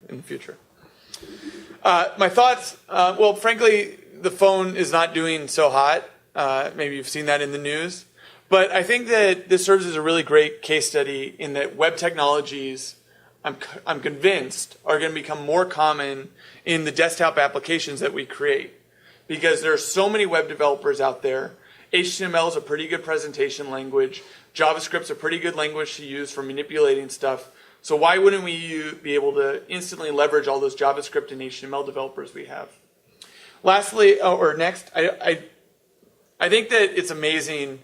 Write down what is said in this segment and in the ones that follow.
in the future. My thoughts, well, frankly, the phone is not doing so hot. Maybe you've seen that in the news. But I think that this serves as a really great case study in that web technologies, I'm convinced, are going to become more common in the desktop applications that we create. Because there are so many web developers out there. HTML is a pretty good presentation language. JavaScript's a pretty good language to use for manipulating stuff. So why wouldn't we be able to instantly leverage all those JavaScript and HTML developers we have? Lastly, or next, I think that it's amazing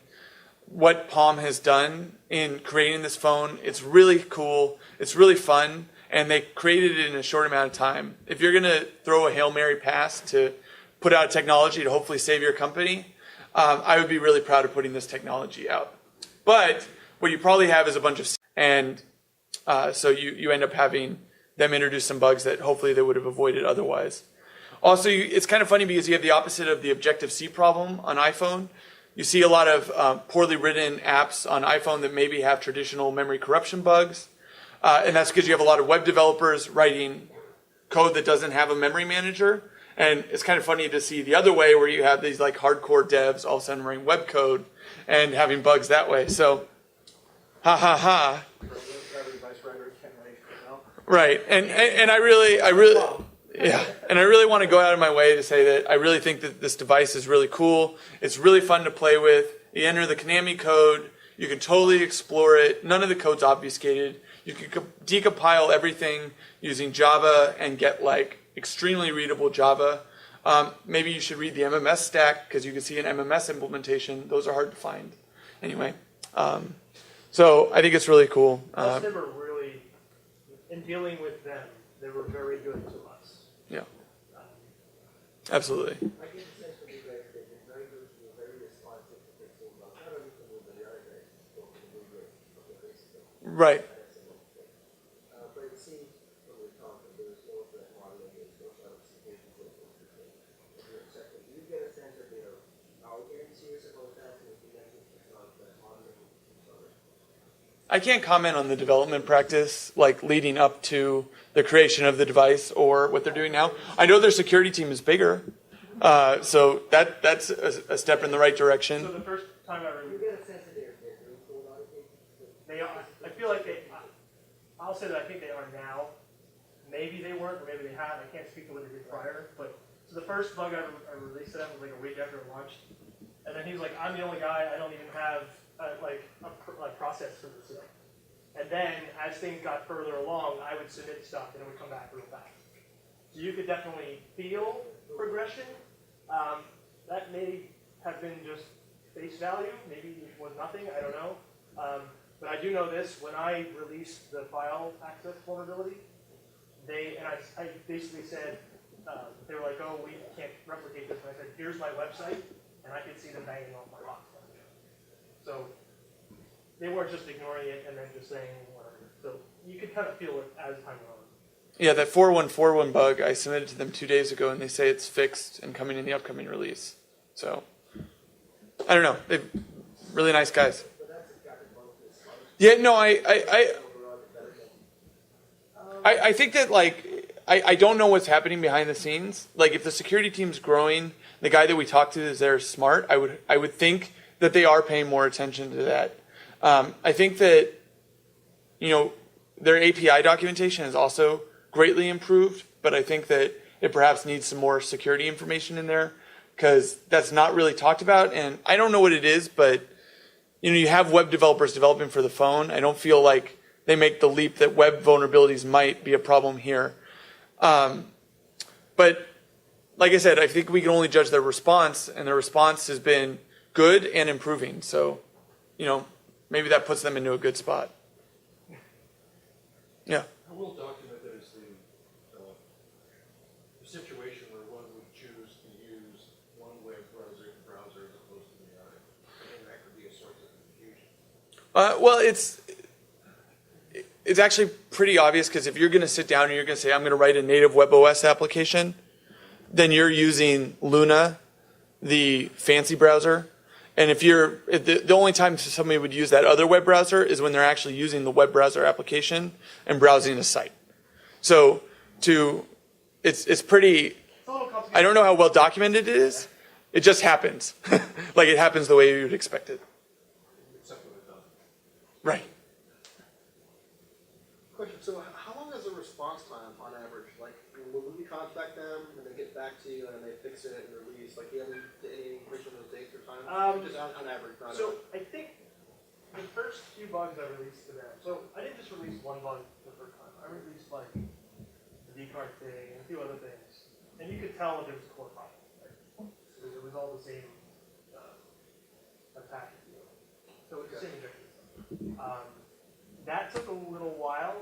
what Palm has done in creating this phone. It's really cool. It's really fun. And they created it in a short amount of time. If you're going to throw a Hail Mary pass to put out technology to hopefully save your company, I would be really proud of putting this technology out. But what you probably have is a bunch of... And so you end up having them introduce some bugs that hopefully they would have avoided otherwise. Also, it's kind of funny because you have the opposite of the Objective-C problem on iPhone. You see a lot of poorly written apps on iPhone that maybe have traditional memory corruption bugs. And that's because you have a lot of web developers writing code that doesn't have a memory manager. And it's kind of funny to see the other way where you have these like hardcore devs all of a sudden writing web code and having bugs that way. So, ha ha ha. Right. And I really want to go out of my way to say that I really think that this device is really cool. It's really fun to play with. You enter the Konami code. You can totally explore it. None of the code's obfuscated. You can decompile everything using Java and get like extremely readable Java. Maybe you should read the MMS stack because you can see an MMS implementation. Those are hard to find. Anyway, so I think it's really cool. Plus, they were really, in dealing with them, they were very good to us. Yeah, absolutely. I get the sense from you guys that they're very good, very responsive to fixing bugs. Not only from you, but the other guys who do great. Right. But it seems from the talk that there was no threat modeling, there's no specifications of accepting. Do you get a sense that they are getting serious about that? And if you mentioned it's not threat modeling, I can't comment on the development practice, like leading up to the creation of the device or what they're doing now. I know their security team is bigger, so that's a step in the right direction. So the first time I you get a sense that they're doing full automation. they are, I feel like I'll say that I think they are now. Maybe they weren't, or maybe they have. I can't speak to what they did prior. But so the first bug I released to them was like a week after it launched, and then he was like, "I'm the only guy. I don't even have a process for this yet." And then as things got further along, I would submit stuff, and it would come back real fast. So you could definitely feel progression. That may have been just face value. Maybe it was nothing. I don't know. But I do know this: when I released the file access vulnerability, I basically said, they were like, "Oh, we can't replicate this." And I said, "Here's my website," and I could see them banging off my box. So they weren't just ignoring it and then just saying whatever. So you could kind of feel it as time went on. Yeah, that 4141 bug, I submitted to them 2 days ago, and they say it's fixed and coming in the upcoming release. So, I don't know. They're really nice guys. Yeah, no, I think that, like, I don't know what's happening behind the scenes. Like, if the security team's growing, the guy that we talked to is there smart, I would think that they are paying more attention to that. I think that, their API documentation is also greatly improved, but I think that it perhaps needs some more security information in there because that's not really talked about. And I don't know what it is, but you have web developers developing for the phone. I don't feel like they make the leap that web vulnerabilities might be a problem here. But like I said, I think we can only judge their response, and their response has been good and improving. So, maybe that puts them into a good spot. Yeah. How well documented is the situation where one would choose to use one web browser as opposed to the other? And that could be a source of confusion. Well, it's actually pretty obvious because if you're going to sit down and you're going to say, I'm going to write a native WebOS application, then you're using Luna, the fancy browser. And if the only time somebody would use that other web browser is when they're actually using the web browser application and browsing a site. So it's pretty, It's a little complicated. I don't know how well documented it is. It just happens. Like it happens the way you would expect it. Except when it doesn't. Right. Question, so how long is the response time on average? Like, will we contact them and they get back to you and they fix it and release? Like, do you have any information on those dates or times? Just on average, not So I think the first few bugs I released to them. So I didn't just release one bug the first time. I released like the vcard thing and a few other things, and you could tell that there was a core problem. Right? So it was all the same attack. So it's the same injection stuff. That took a little while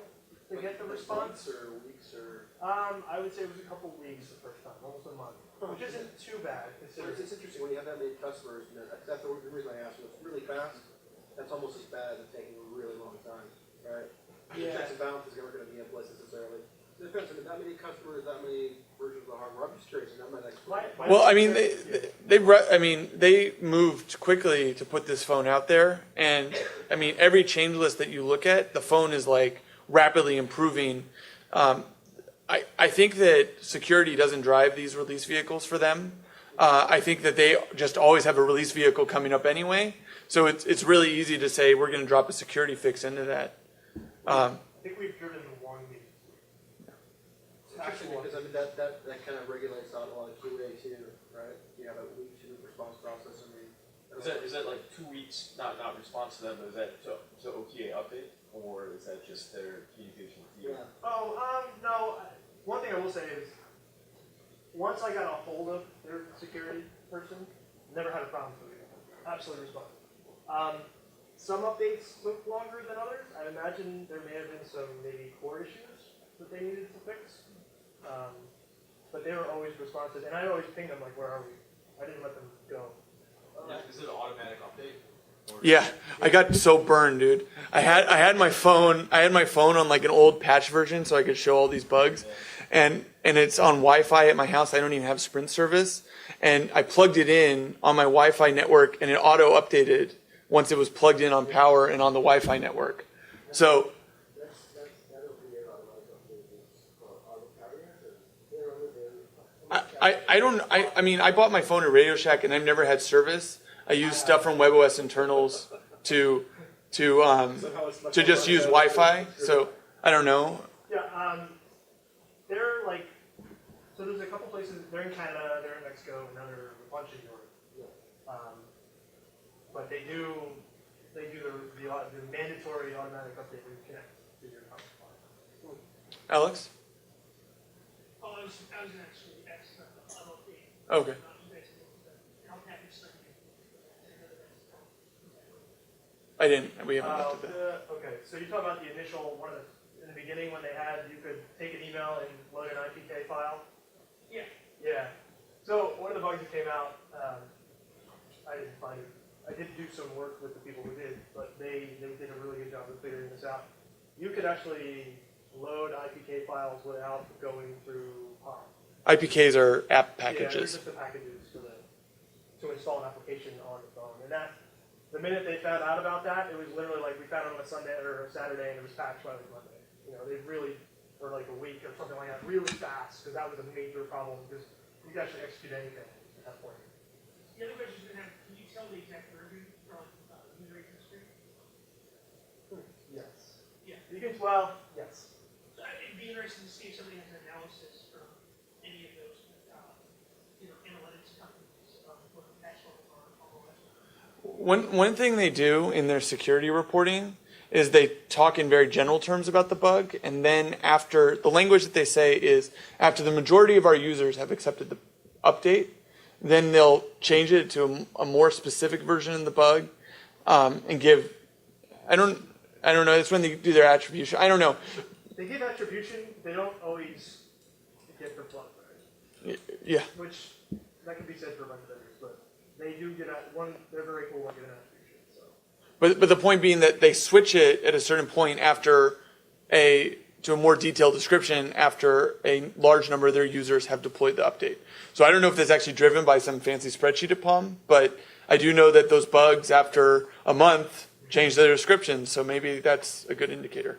to get the response. Months or weeks or? I would say it was a couple weeks the first time, almost a month, which isn't too bad So considering. it's interesting when you have that many customers, and that's the reason I asked. When it's really fast, that's almost as bad as taking a really long time, right? Yeah. Checks and balances are never going to be in place necessarily. It depends. I mean, that many customers, that many versions of the hardware. I'm just curious. I'm not an expert. Well, I mean, they moved quickly to put this phone out there, and I mean, every change list that you look at, the phone is like rapidly improving. I think that security doesn't drive these release vehicles for them. I think that they just always have a release vehicle coming up anyway, so it's really easy to say we're going to drop a security fix into that. I think we've driven one week. Actually, because I mean that kind of regulates out a lot of QA too, right? You have a week to response process. I mean, Is that like 2 weeks, not response to them, but is that so OTA update, or is that just their communication with you? yeah. Oh, no. One thing I will say is, once I got a hold of their security person, never had a problem with it. Absolutely responded. Some updates took longer than others. I imagine there may have been some maybe core issues that they needed to fix. But they were always responsive, and I always ping them like, where are we? I didn't let them go. Is it an automatic update? Or Yeah, I got so burned, dude. I had my phone on like an old patch version so I could show all these bugs. And it's on Wi-Fi at my house. I don't even have Sprint service. And I plugged it in on my Wi-Fi network and it auto updated once it was plugged in on power and on the Wi-Fi network. So That'll be an automatic update. It's called auto carrier. I mean, I bought my phone at Radio Shack and I've never had service. I use stuff from WebOS internals to just use Wi-Fi. So I don't know. Yeah, they're like, so there's a couple places, they're in Canada, they're in Mexico, and another bunch in Europe. But they do the mandatory automatic update when you connect to your hotspot. Alex? Oh, I was actually asked about the Okay. how package stuff. I didn't. We haven't looked at that. Okay, so you talk about the initial one in the beginning when they had, you could take an email and load an IPK file. Yeah. Yeah. So one of the bugs that came out, I didn't find it. I did do some work with the people who did, but they did a really good job of figuring this out. You could actually load IPK files without going through POM. IPKs are app Yeah, they're packages. just the packages to install an application on the phone. And that, the minute they found out about that, it was literally like we found it on a Sunday or a Saturday and it was patched by like Monday. You know, they really, for like a week or something like that, really fast, because that was a major problem, because you could actually execute anything at that point. The other question is going to have, can you tell the exact version from user history? Yes. Yeah. You can, well, yes. So it'd be interesting to see if somebody has an analysis from any of those, analytics companies, what the patch levels are, all that. One thing they do in their security reporting is they talk in very general terms about the bug, and then after the language that they say is after the majority of our users have accepted the update, then they'll change it to a more specific version of the bug, and give. I don't know. That's when they do their attribution. I don't know. They give attribution, they don't always get for plug, right? Yeah. Which, that can be said for a bunch of vendors, but they do get one, they're very cool when getting attribution, so. But the point being that they switch it at a certain point after to a more detailed description after a large number of their users have deployed the update. So I don't know if that's actually driven by some fancy spreadsheet at Palm, but I do know that those bugs after a month change their description, so maybe that's a good indicator.